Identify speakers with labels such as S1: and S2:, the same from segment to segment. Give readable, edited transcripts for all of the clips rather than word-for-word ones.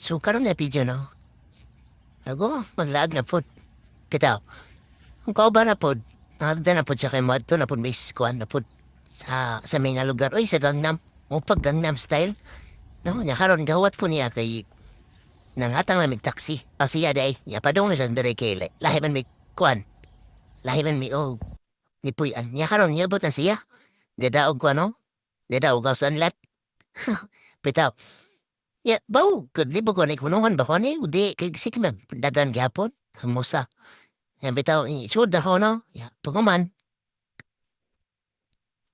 S1: So karon na video no. Ako maglaag na pod. Bitaw. Ang kauban na pod. Nakagda na pod siya kay Madto na pod may kuan na pod sa mga lugar. Oy sa Gangnam. O pag Gangnam style. No, nya karon gawat po niya kay nangatang na mig taxi. O siya day. Nya padong na siya dire kay lahi man may kuan. Lahi man may ni puyan. Nya karon niya na siya. Dadaog ko ano? Dadaog ka sa anlat. Bitaw. Ya, bau, libo ko na ikunuhan ba ko ni? Udi, kay sige dagan gyapon. Hamusa. Yan bitaw, isud ako no? Ya, paguman.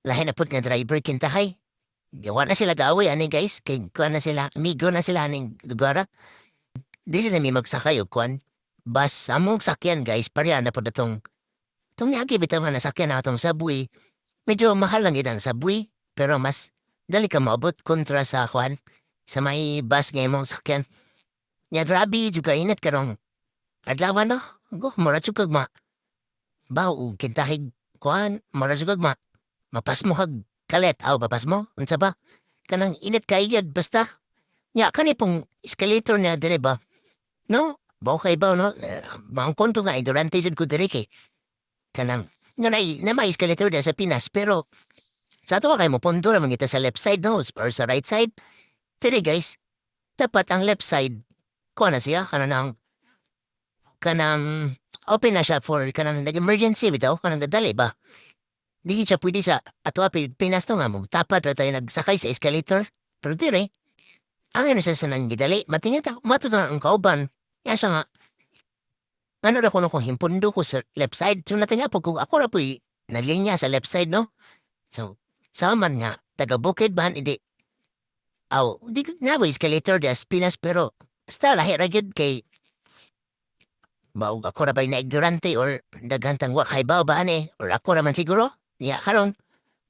S1: Lahi na put nga driver kintahay. Gawa na sila gaaway, ani guys. Kay kuan na sila, amigo na sila aning lugar. Dili na may magsakay o kuan. Bas, among sakyan guys, pareha na po datong. Itong niagi bitaw nga nasakyan na itong subway. Medyo mahal lang yun ang subway. Pero mas dali ka maabot kontra sa kuan. Sa may bus nga mong sakyan. Nya grabe, juga init karong. Adlaw no? Go, mura tsukag ma. Baw, kintahig kuan, mura tsukag ma. Mapas mo hag kalet. Aw, mapas mo? Unsa ba? Kanang init kaigad, basta. Nya, kanipong escalator niya dire ba? No? Baw kay baw, no? Maang konto nga, durante ko dire kay. Kanang, nga na may escalator na sa Pinas, pero sa ato kay mo pondo naman kita sa left side, no? Or sa right side. Tiri guys, dapat ang left side, kuha na siya, kanang open na siya for kanang nag-emergency bitaw, kanang dadali ba? Di siya pwede sa ato Pinas to nga mo, tapat ra tayo nagsakay sa escalator, pero tiri, ang ano siya sa nang gidali, matingin ako, matutunan ang kauban, kaya siya nga, ano ra ko no kung himpundo ko sa left side, so natinga po kung ako ra po'y nalinya sa left side, no? So, sa man nga, taga-bukid ba, hindi, di ko nga ba escalator das Pinas pero basta lahi ra gyud kay ako ra ba'y na-ignorante or dagantang wakay ba ani or ako ra man siguro. Ya karon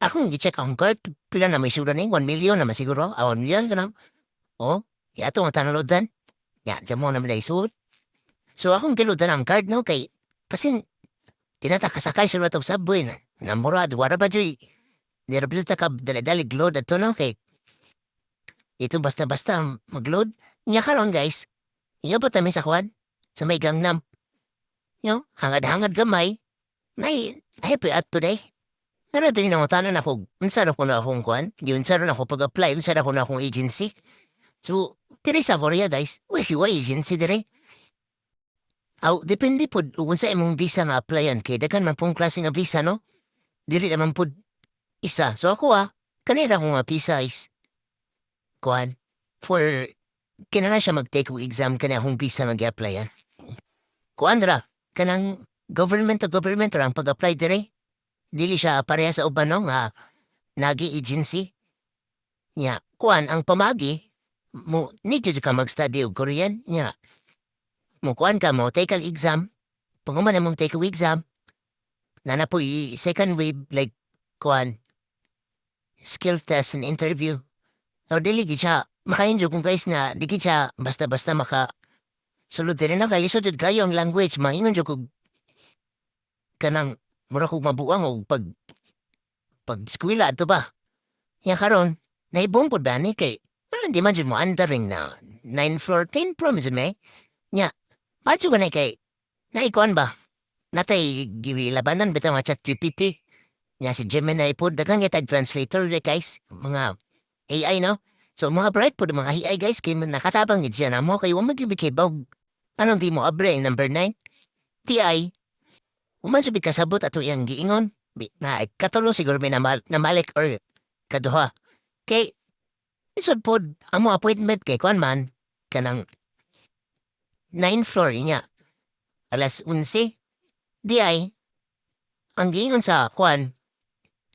S1: akong gi-check ang card pila na may sura ni 1 million naman siguro. 1 million ka na. Oh, ya ato ang tanuludan. Ya, dyan mo naman na isuot. So akong giludan ang card no kay pasin tinatakasakay sa ratong subway na namurad wara ba dyoy. Nirapilita ka dali-dali glod ato no kay ito basta-basta mag-load. Nya karon guys, iyo pa tamis sa kwan? Sa may Gangnam. Yo, hangad-hangad gamay. Nay, happy at today. Pero din ang tanan ako, unsa na ko na akong kwan? Yun sa na ako pag-apply, unsa na ko na akong agency. So, tiri sa Korea guys, wa agency dire. Aw, depende po unsa imong visa nga applyan kay daghan man pong klase nga visa no. Diri naman po isa. So ako kanira ko nga visa is kuan, for, kinala siya mag-take exam kana akong visa mag-apply, Kuan ra, kanang government to government ra ang pag-apply dire. Dili siya pareha sa uban no, nga nagi-agency. Nya, kuan, ang pamagi, mo, need ka mag-study og Korean, nya, mo kuan ka mo, take ang exam, panguman na mong take ang exam, na po second wave, like, kuan, skill test and interview. So, dili gid siya, makainjo kung guys na, di gid siya basta-basta sulod din na kalisod jud kayo ang language, maingon jud kog, kanang, mura kog mabuang o pag-skwila ato ba? Yan karon, naibong po ba ni kay, hindi man jud mo andaring na 9 floor, 10 province may. Nya, patso ka na kay, naikuan ba? Natay gilabanan bitaw nga chat GPT. Nya si Gemini po, dagang yatag translator guys, mga AI, no? So, mga bright po mga AI, guys, kay nakatabang yun siya na mo, kayo magibigay bawg. Anong di mo abre, number 9? TI. Umansabi kasabot ato yung giingon. Na, katulo siguro may namalik or kaduha. Kay, isod po, amo appointment kay kuan man, kanang 9 floor niya. Alas 11. DI, ang giingon sa kuan,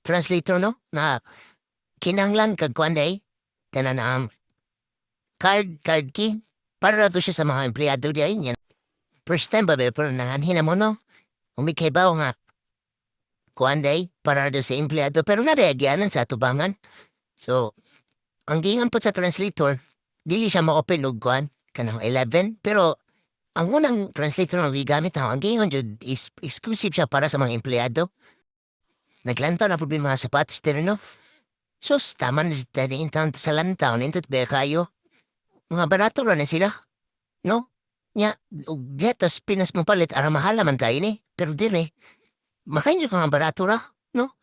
S1: translator, no? Na, kinanglan kag kuan day, kana na card key, para to siya sa mga empleyado diay niya. First time ba pero nanganhin mo no? Umikay ba nga kuan day, para do sa empleyado, pero nareagyanan sa tubangan. So, ang gingan po sa translator, dili siya ma-open og kuan, kanang 11, pero ang unang translator na gigamit ang gingan jud is exclusive siya para sa mga empleyado. Naglantaw na po mga sapatos no? Sus, tama na dito in town sa lantaw, nintot ba kayo? mga barato ra na sila, no? Nya, ug gatas Pinas mo palit ara mahal man tayo ni. Pero dire, makain ka nga barato ra, no?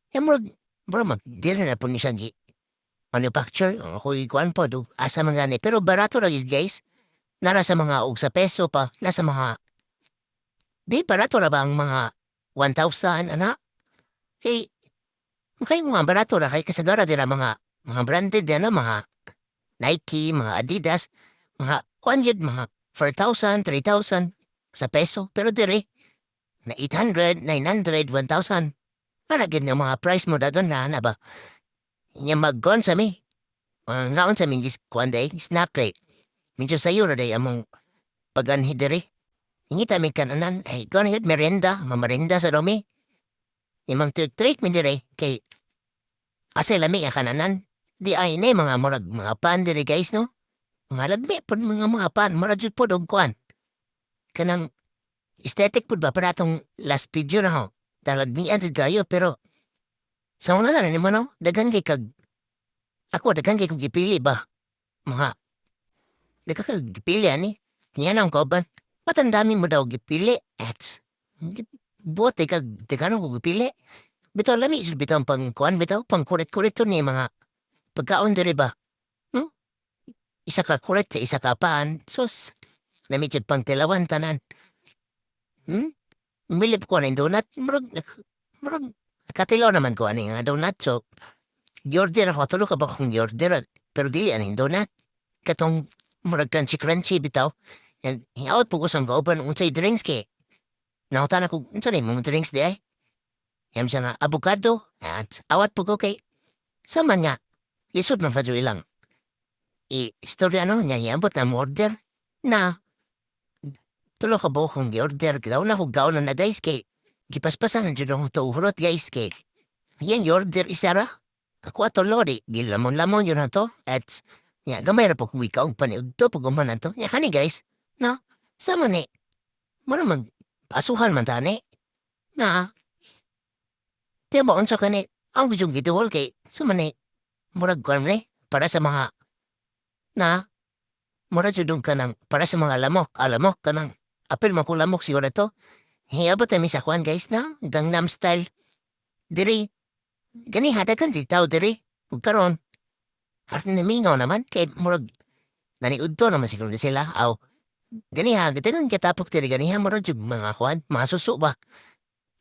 S1: Ya murag dire na po ni siya gi manufacture, ako ikuan po do, asa man gani. Pero barato ra gid guys, nara sa mga og sa peso pa, nasa mga, di barato ra ba ang mga 1,000 ana? Kay, makain mga barato ra kay kasagara dira mga branded yan na mga Nike, mga Adidas, mga kuan yun, mga 4,000, 3,000 sa peso. Pero dire, na 800, 900, 1,000. Para gid nga mga price mo dagon na ba? Nya maggon sa mi. Ngaon sa mi gis kuan day, snack rate. Medyo sayo na day among paganhi dire. Ingita mi kananan, ay kuan yun, merenda, mamarenda sa domi. Imang trick mi dire, kay asa lami ang kananan. Di ay na mga murag mga pan dire guys no. Mga lagmi po mga pan, murag jud po og kuan. Kanang aesthetic pud ba para atong last video na ho. Talagmian jud kayo pero sa una na ni mo no, daghan kay kag ako daghan kay kog gipili ba. Mga daghan kag gipili ani. Niya na ang kauban. Matandami mo daw gipili at buot kag daghan ko gipili. Bitaw lami jud bitaw pang kuan bitaw pang kuret-kuret to ni mga pagkaon diri ba. Hmm? Isa ka kuret sa isa ka paan. Sus, lami jud pang tilawan tanan. Milip ko na yung donut. Murag, katilaw naman ko ani nga donut. So, order ako. Tulo ka ba kung order? Pero dili ano yung donut. Katong murag crunchy bitaw. And hingawat po ko sa kauban unsay drinks kay. Nautan ako, unsa na yung mga drinks di ay? Yan siya nga avocado. At awat po ko kay. Sama nga, lisod man pa ilang. Istorya no, niya iabot na mo order na tulo ka ba kung gi-order daw na kung gaon na guys kay gipaspasan na dyan akong tauhurot guys kay yan i-order isara ako ato lori gilamon-lamon yun na to at ya gamay ra po kung ikaw paniud to pag umanan to ya kani guys no sama ni mo naman pasuhan man tani na tiya ba unsa kani ang gudyong gituhol kay sama ni murag kwan ni para sa mga na murag judong ka ng para sa mga alamok ka ng apel makulamok siguro to. Hiyabot kami sa kwan guys na Gangnam Style. Diri, gani hadagan di tao diri. Ug karon, harap namingaw naman kay murag naniud to naman siguro sila. Aw, gani ha, gatagan katapok diri gani ha murag jug mga kwan, mga suso ba.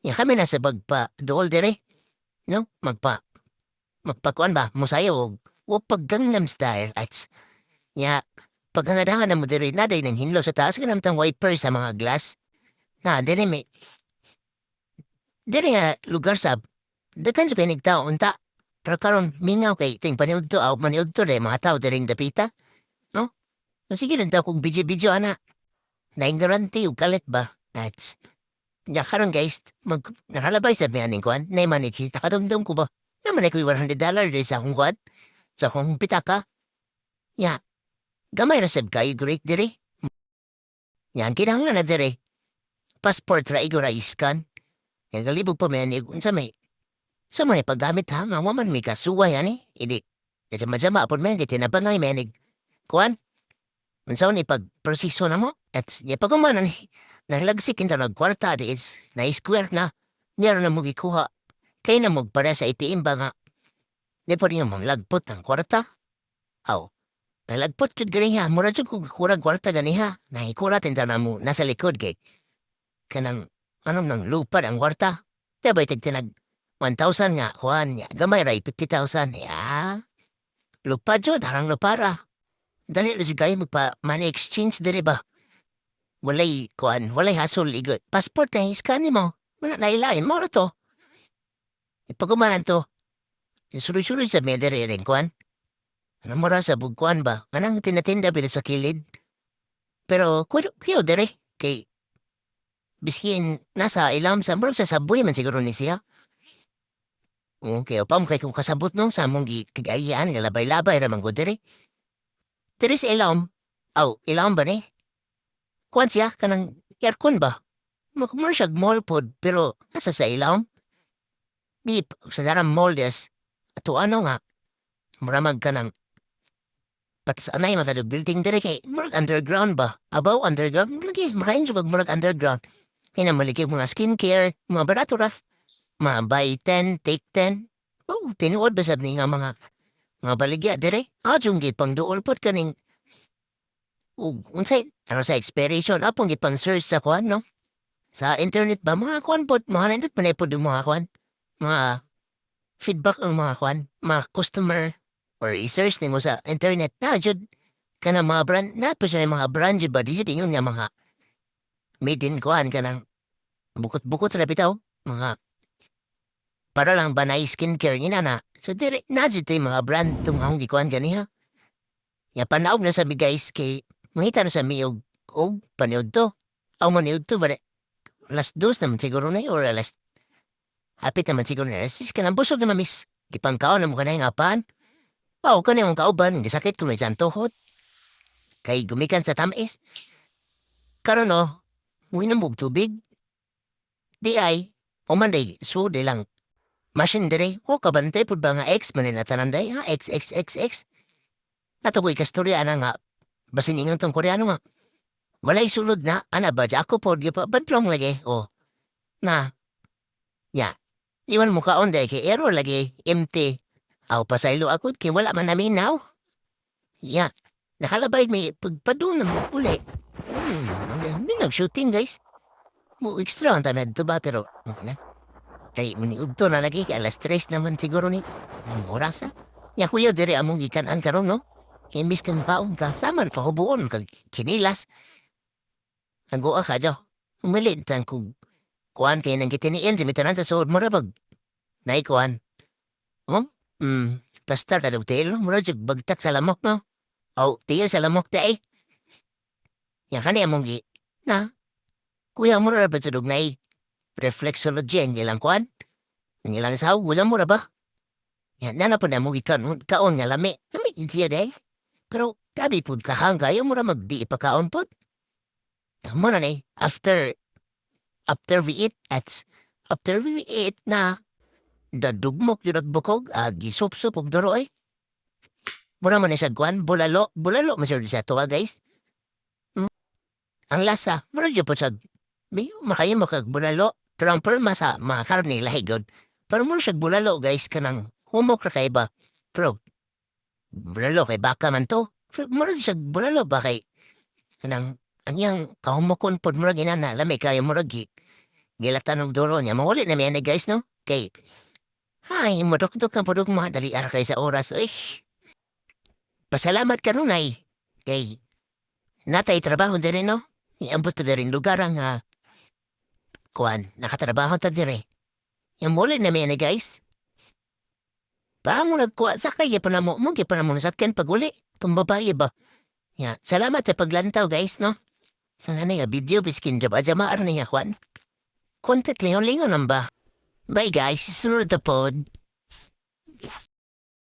S1: Ya kami na sa bagpa dool diri. No, magpakuan ba, musayaw o pag Gangnam Style at ya pagkangadangan na mo diri na day nang hinlo sa taas kanamtang wiper sa mga glass. Na diri may diri nga lugar sa daghan sa pinig tao unta. Pero karon mingaw kay ting paniud to aw maniud to de mga tao diring dapita. No? No sige rin daw kung video ana. Nainggarante yung kalit ba? At ya karon guys, nakalabay sa miyaning kuan, na manage, nakadumdum ko ba? Naman ay ko'y $100 diri sa akong kuan, sa akong pitaka. Ya, gamay ra sab kayo great diri. Yan kinahanglan na diri. Passport ra igo ra iskan. Yan galibog pa may unsa may. Sa may paggamit ha, nga man may kasuway ani. Idi. Kaya majama apod men kaya tinabangay menig. Kuan. Unsa ni pagproseso na mo? At ya pagumanan ni. Nalagsik inta nagkwarta di is na square na. Nyaro na mo gikuha. Kaya na mo para sa ATM ba nga. Di pa rin yung lagpot ng kwarta. Aw. Nalagpot jud ganiha, mura jud kung kurang kwarta ganiha. Nahikurat inta na mo nasa likod kay. Kanang anong nang lupad ang kwarta. Tabay tinag 1,000 nga, kuhan nga. Gamay ray 50,000. Ya. Lupad jud, harang lupara. Dali rin kayo magpa-money exchange diri ba? Walay, kuhan, walay hasol igot. Passport na iskan mo. Wala na ilain mo to. Ipagumanan to. Suri-suri sa may diri rin, kuhan. Ano mo ra sa bugkuan ba? Anang tinatinda bila sa kilid? Pero kuyo dere kay biskin nasa ilam sa murag sa sabuy man siguro ni siya. Okay, upam kay kung kasabot no sa mong gigayaan nga labay-labay ra man gud dere. Dere sa ilam. Aw, ilam ba ni? Kuan siya kanang aircon ba? Magmur siya mall pod pero nasa sa ilam. Di sa daram mall des. Ato ano nga? Muramag ka ng Pat sa anay mga building dire kay murag underground ba? Abaw underground lagi makain jud kag murag underground. Kaya maliki mga skincare, mga barato ra. Mga buy 10, take 10. Oh, tinuod ba sab ni nga mga baligya dire? Ajong gid pang duol pod kaning unsay ano sa expiration apong gid pang search sa kwan no? Sa internet ba mga kwan pod mga nindot man pod yung mga kwan. Mga feedback ang mga kwan, mga customer or research nimo sa internet na jud kana mga brand na pa siya mga brand jud ba di jud ingon nga mga made in kwan kanang bukot-bukot ra bitaw mga para lang ba na skincare ni na. So dire na jud tay mga brand tumahong gikuan ganiha. Ya panaog na sabi guys kay mangita na sa miyog og paniud to. Aw maniud to ba last dose naman siguro na or last hapit naman siguro na sis ka busog na mamis. Gipangkaon na mo kanay nga pan. Pao ka na yung kauban, gisakit kung may tuhod. Kay gumikan sa tamis. Karon no, muwi na mong tubig. Di ay, umanday, so di lang. Machine dire, o kabantay po ba nga X manin na tananday, ha? X, X, X, X. Nato ko ikastorya na nga, basin ingon tong koreano nga. Walay sulod na, ana ba, ako po, di pa, badlong lagi, o. Na, ya, iwan mo ka onday, kay error lagi, empty. Aw pasaylo ako, kay wala man namin now. Ya, nakalabay may pagpadun na mo uli. Nag-shooting guys. Mo extra ang tamed to ba pero na. Kay maniud to na lagi kay alas 3 naman siguro ni. Orasa. Ya kuya dire among gikan ang karon no. Kay miss kan kaon ka. Saman pa hubuon kag kinilas. Anggo ka jo. Umilit tan kung kuan kay nang kitiniin di mitanan sa suod mo rabag. Nay kuan. Pastar ka dugtel no. Mura jug bagtak sa lamok no. Aw, tiyo sa lamok tay. Yan kani among gi. Na. Kuya mo ra ba tudog na reflexology ang ilang kuan? Ang ilang saw, wala mo ra ba? Yan, nana po na mo kaon nga lami. Lami siya day. Pero, gabi po kahang kayo mo ra magdi ipakaon po. Mo na ni, after we eat na, dadugmok yun at bukog, gisup-sup og duro eh. Mura man sa kuan, bulalo masir sa tuwa guys. Ang lasa, mura dyan po sa, makayo mo kag bulalo, trumper masa mga karne lahigod. Pero mura siya bulalo guys, kanang humok ra kay ba. Pero, bulalo kay baka man to. Mura siya bulalo ba kay, kanang, anyang kahumokon pod mura ginana, lamay kayo mura gilatan og duro niya. Mawali na miyan guys no? Kay, ay, madok-dok ang podok mga dali ara kay sa oras. Eh, pasalamat ka nun ay. Kay, natay trabaho din no? Iambot ta din lugar ang kuan, nakatrabaho ta dire. Yung muli na miyan guys. Para mo nagkuha, sakay pa na mo nasakyan pag uli. Itong babae ba? Ya, salamat sa paglantaw guys no? Sa nga nga video, biskin job, ajamaar niya kuan. Content lingon-lingon ang ba? Bye guys, sunod na pod.